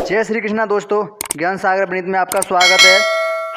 जय श्री कृष्णा दोस्तों, ज्ञान सागर प्रणीत में आपका स्वागत है।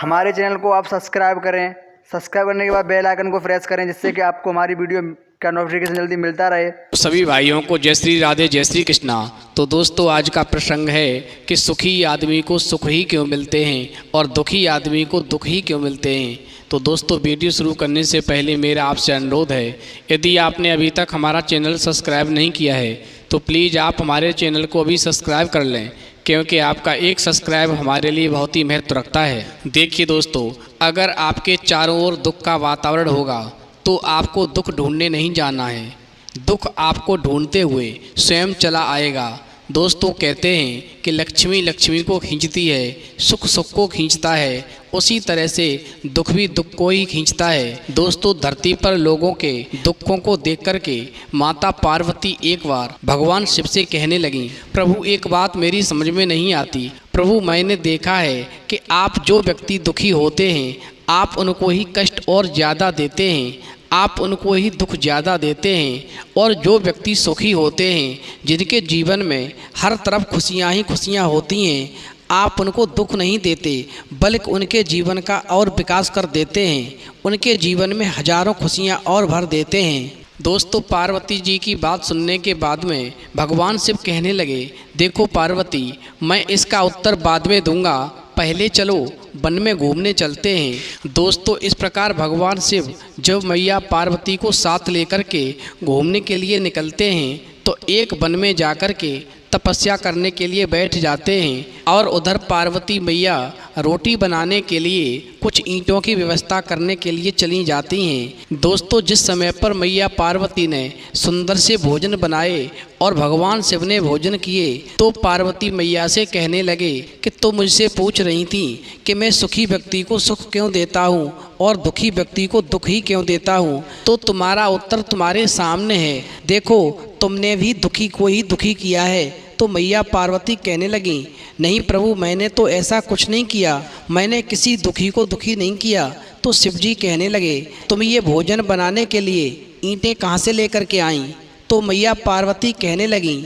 हमारे चैनल को आप सब्सक्राइब करें। सब्सक्राइब करने के बाद बेल आइकन को प्रेस करें, जिससे कि आपको हमारी वीडियो का नोटिफिकेशन जल्दी मिलता रहे। सभी भाइयों को जय श्री राधे, जय श्री कृष्णा। तो दोस्तों, आज का प्रसंग है कि सुखी आदमी को सुख ही क्यों मिलते हैं और दुखी आदमी को दुख ही क्यों मिलते हैं। तो दोस्तों, वीडियो शुरू करने से पहले मेरा आपसे अनुरोध है, यदि आपने अभी तक हमारा चैनल सब्सक्राइब नहीं किया है तो प्लीज़ आप हमारे चैनल को अभी सब्सक्राइब कर लें, क्योंकि आपका एक सब्सक्राइब हमारे लिए बहुत ही महत्व रखता है। देखिए दोस्तों, अगर आपके चारों ओर दुख का वातावरण होगा तो आपको दुख ढूंढने नहीं जाना है, दुख आपको ढूंढते हुए स्वयं चला आएगा। दोस्तों, कहते हैं कि लक्ष्मी लक्ष्मी को खींचती है, सुख सुख को खींचता है, उसी तरह से दुख भी दुख को ही खींचता है। दोस्तों, धरती पर लोगों के दुखों को देख कर के माता पार्वती एक बार भगवान शिव से कहने लगी, प्रभु एक बात मेरी समझ में नहीं आती। प्रभु, मैंने देखा है कि आप जो व्यक्ति दुखी होते हैं आप उनको ही कष्ट और ज़्यादा देते हैं, आप उनको ही दुख ज़्यादा देते हैं, और जो व्यक्ति सुखी होते हैं, जिनके जीवन में हर तरफ खुशियाँ ही खुशियाँ होती हैं, आप उनको दुख नहीं देते बल्कि उनके जीवन का और विकास कर देते हैं, उनके जीवन में हजारों खुशियाँ और भर देते हैं। दोस्तों, पार्वती जी की बात सुनने के बाद में भगवान शिव कहने लगे, देखो पार्वती, मैं इसका उत्तर बाद में दूंगा, पहले चलो वन में घूमने चलते हैं। दोस्तों, इस प्रकार भगवान शिव जब मैया पार्वती को साथ लेकर के घूमने के लिए निकलते हैं तो एक वन में जाकर के तपस्या करने के लिए बैठ जाते हैं, और उधर पार्वती मैया रोटी बनाने के लिए कुछ ईंटों की व्यवस्था करने के लिए चली जाती हैं। दोस्तों, जिस समय पर मैया पार्वती ने सुंदर से भोजन बनाए और भगवान शिव ने भोजन किए तो पार्वती मैया से कहने लगे कि तुम मुझसे पूछ रही थी कि मैं सुखी व्यक्ति को सुख क्यों देता हूँ और दुखी व्यक्ति को दुख ही क्यों देता हूँ, तो तुम्हारा उत्तर तुम्हारे सामने है। देखो, तुमने भी दुखी को ही दुखी किया है। तो मैया पार्वती कहने लगी, नहीं प्रभु, मैंने तो ऐसा कुछ नहीं किया, मैंने किसी दुखी को दुखी नहीं किया। तो शिव जी कहने लगे, तुम ये भोजन बनाने के लिए ईंटें कहाँ से लेकर के आईं? तो मैया पार्वती कहने लगी,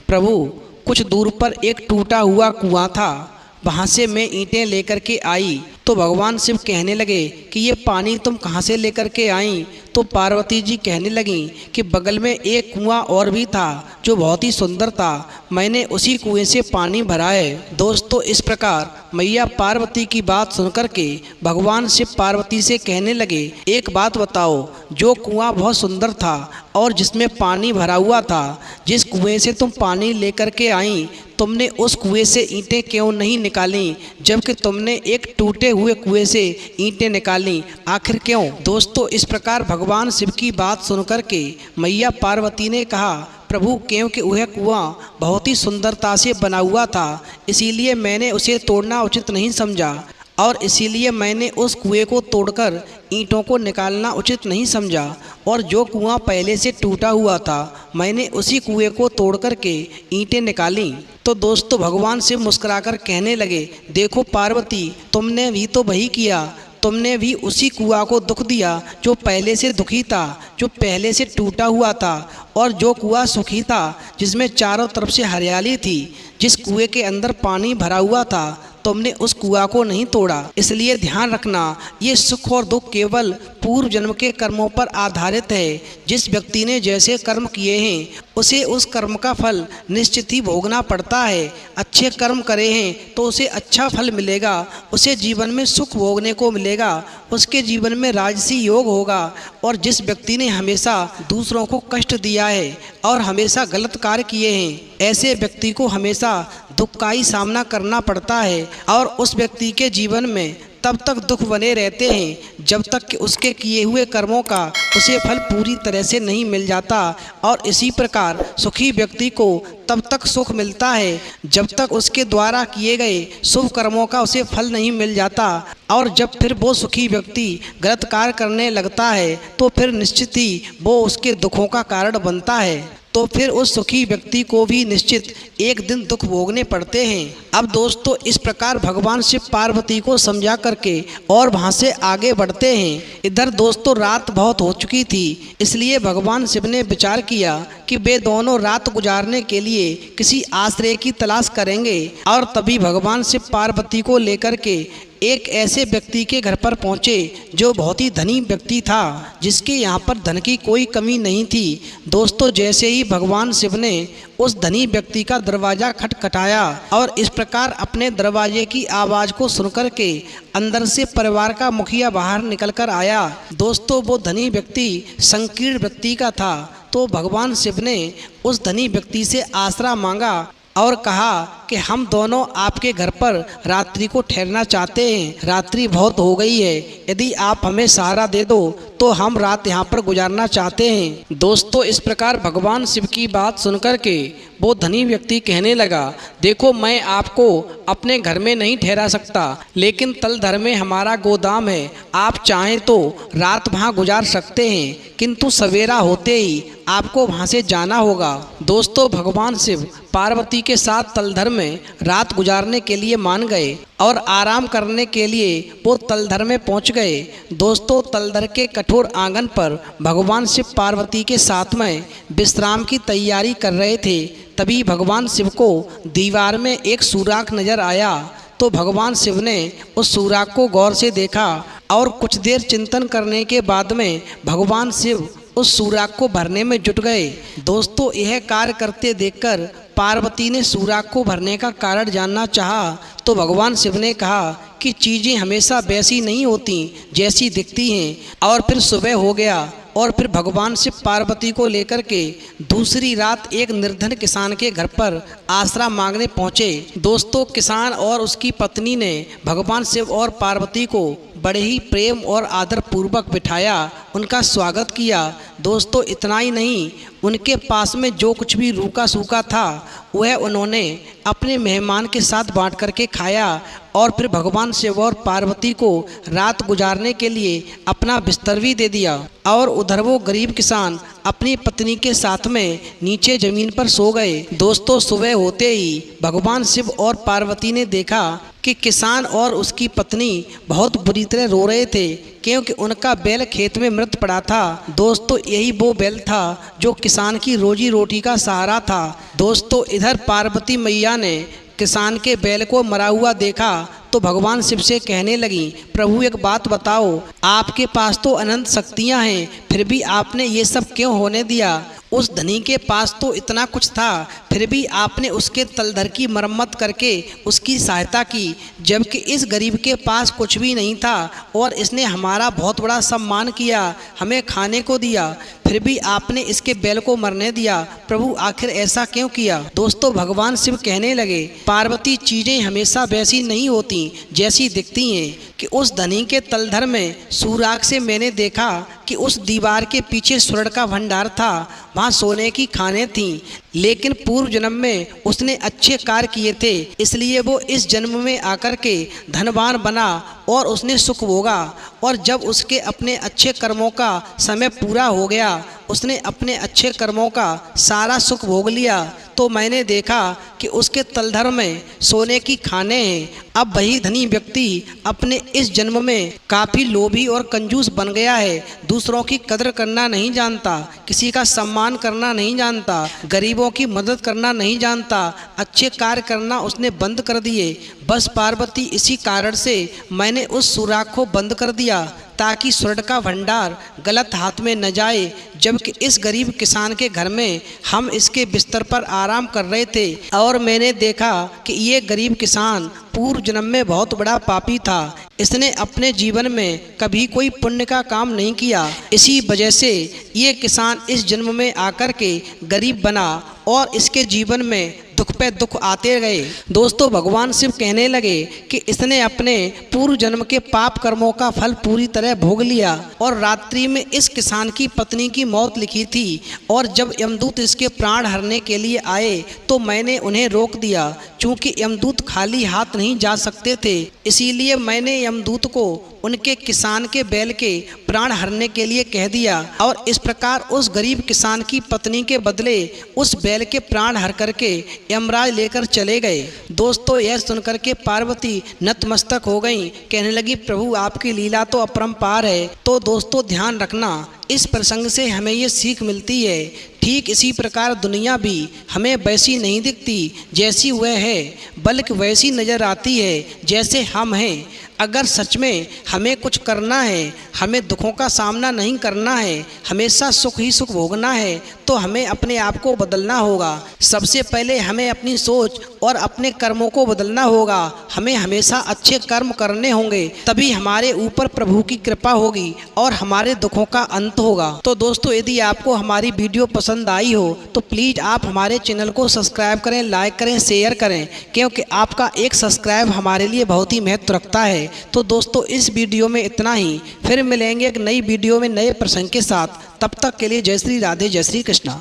प्रभु कुछ दूर पर एक टूटा हुआ कुआं था, वहाँ से मैं ईंटें लेकर के आई। तो भगवान शिव कहने लगे कि ये पानी तुम कहाँ से लेकर के आई? तो पार्वती जी कहने लगी कि बगल में एक कुआं और भी था जो बहुत ही सुंदर था, मैंने उसी कुएं से पानी भरा है। दोस्तों, इस प्रकार मैया पार्वती की बात सुनकर के भगवान शिव पार्वती से कहने लगे, एक बात बताओ, जो कुआं बहुत सुंदर था और जिसमें पानी भरा हुआ था, जिस कुएं से तुम पानी लेकर के आई, तुमने उस कुएं से ईंटें क्यों नहीं निकाली, जबकि तुमने एक टूटे हुए कुएं से ईंटें निकाली, आखिर क्यों? दोस्तों, इस प्रकार भगवान शिव की बात सुनकर के मैया पार्वती ने कहा, प्रभु क्योंकि वह कुआं बहुत ही सुंदरता से बना हुआ था, इसीलिए मैंने उसे तोड़ना उचित नहीं समझा, और इसीलिए मैंने उस कुएं को तोड़कर ईंटों को निकालना उचित नहीं समझा, और जो कुआं पहले से टूटा हुआ था मैंने उसी कुएं को तोड़ कर के ईंटें निकाली। तो दोस्तों, भगवान शिव मुस्कुराकर कहने लगे, देखो पार्वती, तुमने भी तो वही किया, तुमने भी उसी कुआं को दुख दिया जो पहले से दुखी था, जो पहले से टूटा हुआ था, और जो कुआं सुखी था, जिसमें चारों तरफ से हरियाली थी, जिस कुएं के अंदर पानी भरा हुआ था, तुमने उस कुआं को नहीं तोड़ा। इसलिए ध्यान रखना, ये सुख और दुख केवल पूर्व जन्म के कर्मों पर आधारित है। जिस व्यक्ति ने जैसे कर्म किए हैं उसे उस कर्म का फल निश्चित ही भोगना पड़ता है। अच्छे कर्म करे हैं तो उसे अच्छा फल मिलेगा, उसे जीवन में सुख भोगने को मिलेगा, उसके जीवन में राजसी योग होगा। और जिस व्यक्ति ने हमेशा दूसरों को कष्ट दिया है और हमेशा गलत कार्य किए हैं, ऐसे व्यक्ति को हमेशा दुख का ही सामना करना पड़ता है, और उस व्यक्ति के जीवन में तब तक दुख बने रहते हैं जब तक कि उसके किए हुए कर्मों का उसे फल पूरी तरह से नहीं मिल जाता। और इसी प्रकार सुखी व्यक्ति को तब तक सुख मिलता है जब तक उसके द्वारा किए गए शुभ कर्मों का उसे फल नहीं मिल जाता। और जब फिर वो सुखी व्यक्ति गलत कार्य करने लगता है तो फिर निश्चित ही वो उसके दुखों का कारण बनता है। तो फिर उस सुखी व्यक्ति को भी निश्चित एक दिन दुख भोगने पड़ते हैं। अब दोस्तों, इस प्रकार भगवान शिव पार्वती को समझा करके और वहाँ से आगे बढ़ते हैं। इधर दोस्तों रात बहुत हो चुकी थी, इसलिए भगवान शिव ने विचार किया कि कि वे दोनों रात गुजारने के लिए किसी आश्रय की तलाश करेंगे। और तभी भगवान शिव पार्वती को लेकर के एक ऐसे व्यक्ति के घर पर पहुँचे जो बहुत ही धनी व्यक्ति था, जिसके यहाँ पर धन की कोई कमी नहीं थी। दोस्तों, जैसे ही भगवान शिव ने उस धनी व्यक्ति का दरवाज़ा खटखटाया और इस प्रकार अपने दरवाजे की आवाज़ को सुनकर के अंदर से परिवार का मुखिया बाहर निकल कर आया। दोस्तों, वो धनी व्यक्ति संकीर्ण व्यक्ति का था। तो भगवान शिव ने उस धनी व्यक्ति से आसरा मांगा और कहा कि हम दोनों आपके घर पर रात्रि को ठहरना चाहते हैं। रात्रि बहुत हो गई है, यदि आप हमें सहारा दे दो तो हम रात यहाँ पर गुजारना चाहते हैं। दोस्तों, इस प्रकार भगवान शिव की बात सुनकर के वो धनी व्यक्ति कहने लगा, देखो मैं आपको अपने घर में नहीं ठहरा सकता, लेकिन तलधर में हमारा गोदाम है, आप चाहें तो रात वहाँ गुजार सकते हैं, किंतु सवेरा होते ही आपको वहाँ से जाना होगा। दोस्तों, भगवान शिव पार्वती के साथ तलधर में रात गुजारने के लिए मान गए और आराम करने के लिए वो तलधर में पहुंच गए। दोस्तों, तलधर के कठोर आंगन पर भगवान शिव पार्वती के साथ में विश्राम की तैयारी कर रहे थे। तभी भगवान शिव को दीवार में एक सुराख नजर आया। तो भगवान शिव ने उस सुराख को गौर से देखा और कुछ देर चिंतन करने के बाद में भगवान शिव उस सुराख को भरने में जुट गए। दोस्तों, यह कार्य करते देखकर पार्वती ने सुराख को भरने का कारण जानना चाहा। तो भगवान शिव ने कहा कि चीज़ें हमेशा वैसी नहीं होती जैसी दिखती हैं। और फिर सुबह हो गया और फिर भगवान शिव पार्वती को लेकर के दूसरी रात एक निर्धन किसान के घर पर आसरा मांगने पहुँचे। दोस्तों, किसान और उसकी पत्नी ने भगवान शिव और पार्वती को बड़े ही प्रेम और आदर पूर्वक बिठाया, उनका स्वागत किया। दोस्तों, इतना ही नहीं, उनके पास में जो कुछ भी रूखा सूखा था वह उन्होंने अपने मेहमान के साथ बांट करके खाया। और फिर भगवान शिव और पार्वती को रात गुजारने के लिए अपना बिस्तर भी दे दिया। और उधर वो गरीब किसान अपनी पत्नी के साथ में नीचे ज़मीन पर सो गए। दोस्तों, सुबह होते ही भगवान शिव और पार्वती ने देखा कि किसान और उसकी पत्नी बहुत बुरी तरह रो रहे थे, क्योंकि उनका बैल खेत में मृत पड़ा था। दोस्तों, यही वो बैल था जो किसान की रोजी रोटी का सहारा था। दोस्तों, इधर पार्वती मैया ने किसान के बैल को मरा हुआ देखा तो भगवान शिव से कहने लगी, प्रभु एक बात बताओ, आपके पास तो अनंत शक्तियाँ हैं, फिर भी आपने ये सब क्यों होने दिया? उस धनी के पास तो इतना कुछ था, फिर भी आपने उसके तलधर की मरम्मत करके उसकी सहायता की, जबकि इस गरीब के पास कुछ भी नहीं था और इसने हमारा बहुत बड़ा सम्मान किया, हमें खाने को दिया, फिर भी आपने इसके बैल को मरने दिया। प्रभु आखिर ऐसा क्यों किया? दोस्तों, भगवान शिव कहने लगे, पार्वती चीज़ें हमेशा वैसी नहीं होती जैसी दिखती हैं कि उस धनी के तलधर में सुराख से मैंने देखा कि उस दीवार के पीछे स्वर्ण का भंडार था, वहाँ सोने की खानें थीं, लेकिन पूर्व जन्म में उसने अच्छे कार्य किए थे, इसलिए वो इस जन्म में आकर के धनवान बना और उसने सुख भोगा। और जब उसके अपने अच्छे कर्मों का समय पूरा हो गया, उसने अपने अच्छे कर्मों का सारा सुख भोग लिया, तो मैंने देखा कि उसके तलधर में सोने की खानें हैं। अब वही धनी व्यक्ति अपने इस जन्म में काफ़ी लोभी और कंजूस बन गया है, दूसरों की कदर करना नहीं जानता, किसी का सम्मान करना नहीं जानता, गरीबों की मदद करना नहीं जानता, अच्छे कार्य करना उसने बंद कर दिए। बस पार्वती, इसी कारण से मैंने उस सुराख को बंद कर दिया ताकि स्वर्ण का भंडार गलत हाथ में न जाए। जबकि इस गरीब किसान के घर में हम इसके बिस्तर पर आराम कर रहे थे और मैंने देखा कि ये गरीब किसान पूर्व जन्म में बहुत बड़ा पापी था, इसने अपने जीवन में कभी कोई पुण्य का काम नहीं किया, इसी वजह से ये किसान इस जन्म में आकर के गरीब बना और इसके जीवन में दुख पे दुख आते गए। दोस्तों, भगवान शिव कहने लगे कि इसने अपने पूर्व जन्म के पाप कर्मों का फल पूरी तरह भोग लिया और रात्रि में इस किसान की पत्नी की मौत लिखी थी, और जब यमदूत इसके प्राण हरने के लिए आए तो मैंने उन्हें रोक दिया। चूँकि यमदूत खाली हाथ नहीं जा सकते थे, इसीलिए मैंने यमदूत को उनके किसान के बैल के प्राण हरने के लिए कह दिया और इस प्रकार उस गरीब किसान की पत्नी के बदले उस बैल के प्राण हर करके यमराज लेकर चले गए। दोस्तों, यह सुनकर के पार्वती नतमस्तक हो गईं, कहने लगी, प्रभु आपकी लीला तो अपरंपार है। तो दोस्तों, ध्यान रखना, इस प्रसंग से हमें ये सीख मिलती है ठीक इसी प्रकार दुनिया भी हमें वैसी नहीं दिखती जैसी वह है, बल्कि वैसी नज़र आती है जैसे हम हैं। अगर सच में हमें कुछ करना है, हमें दुखों का सामना नहीं करना है, हमेशा सुख ही सुख भोगना है, तो हमें अपने आप को बदलना होगा। सबसे पहले हमें अपनी सोच और अपने कर्मों को बदलना होगा। हमें हमेशा अच्छे कर्म करने होंगे, तभी हमारे ऊपर प्रभु की कृपा होगी और हमारे दुखों का अंत होगा। तो दोस्तों, यदि आपको हमारी वीडियो पसंद आई हो तो प्लीज़ आप हमारे चैनल को सब्सक्राइब करें, लाइक करें, शेयर करें, क्योंकि आपका एक सब्सक्राइब हमारे लिए बहुत ही महत्व रखता है। तो दोस्तों, इस वीडियो में इतना ही। फिर मिलेंगे एक नई वीडियो में नए प्रसंग के साथ। तब तक के लिए जय श्री राधे, जय श्री कृष्णा।